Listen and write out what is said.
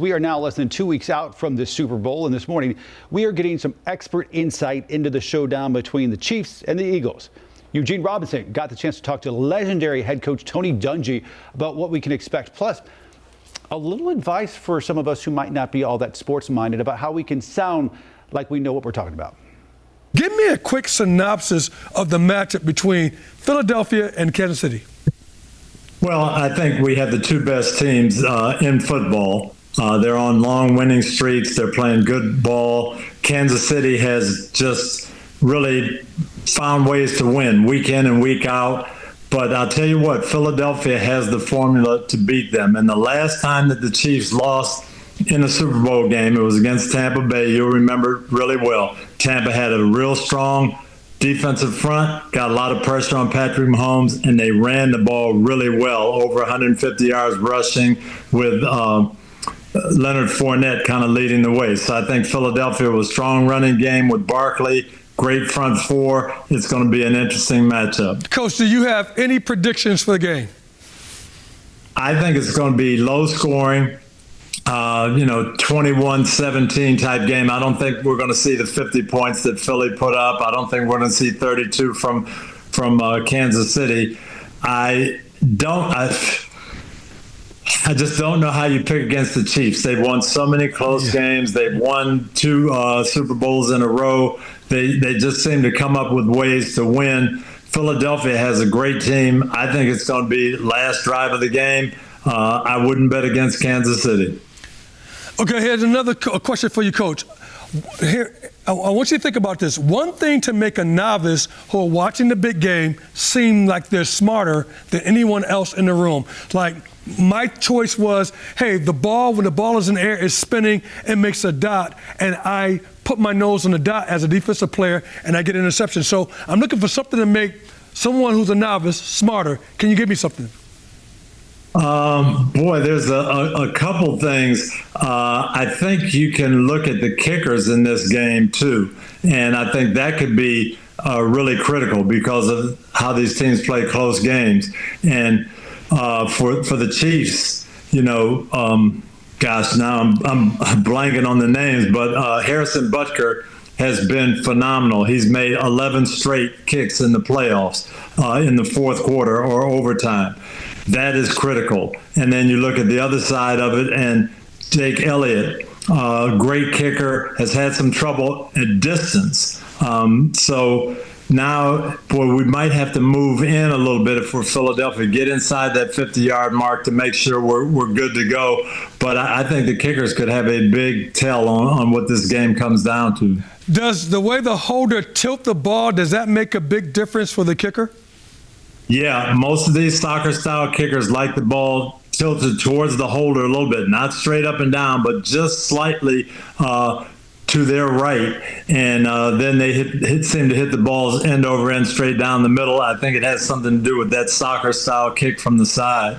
We are now less than 2 weeks out from the Super Bowl, and this morning we are getting some expert insight into the showdown between the Chiefs and the Eagles. Eugene Robinson got the chance to talk to legendary head coach Tony Dungy about what we can expect, plus a little advice for some of us who might not be all that sports-minded about how we can sound like we know what we're talking about. Give me a quick synopsis of the matchup between Philadelphia and Kansas City. Well, I think we have the two best teams in football. They're on long winning streaks. They're playing good ball. Kansas City has just really found ways to win week in and week out. But I'll tell you what, Philadelphia has the formula to beat them. And the last time that the Chiefs lost in a Super Bowl game, it was against Tampa Bay. You'll remember really well. Tampa had a real strong defensive front, got a lot of pressure on Patrick Mahomes, and they ran the ball really well, over 150 yards rushing with Leonard Fournette kind of leading the way. So I think Philadelphia was a strong running game with Barkley, great front four. It's going to be an interesting matchup. Coach, do you have any predictions for the game? I think it's going to be low scoring, 21-17 type game. I don't think we're going to see the 50 points that Philly put up. I don't think we're going to see 32 from Kansas City. I just don't know how you pick against the Chiefs. They've won so many close games. They've won two Super Bowls in a row. They just seem to come up with ways to win. Philadelphia has a great team. I think it's going to be last drive of the game. I wouldn't bet against Kansas City. Okay, here's another question for you, Coach. Here, I want you to think about this. One thing to make a novice who are watching the big game seem like they're smarter than anyone else in the room. Like, my choice was, hey, when the ball is in the air, is spinning and makes a dot, and I put my nose on the dot as a defensive player, and I get an interception. So I'm looking for something to make someone who's a novice smarter. Can you give me something? There's a couple things. I think you can look at the kickers in this game too, and I think that could be really critical because of how these teams play close games. And for the Chiefs, now I'm blanking on the names, but Harrison Butker has been phenomenal. He's made 11 straight kicks in the playoffs in the fourth quarter or overtime. That is critical. And then you look at the other side of it, and Jake Elliott, great kicker, has had some trouble at distance. So now, we might have to move in a little bit for Philadelphia, get inside that 50-yard mark to make sure we're good to go. But I think the kickers could have a big tell on what this game comes down to. Does the way the holder tilt the ball, does that make a big difference for the kicker? Yeah, most of these soccer-style kickers like the ball tilted towards the holder a little bit, not straight up and down, but just slightly to their right, and then they seem to hit the balls end over end straight down the middle. I think it has something to do with that soccer-style kick from the side.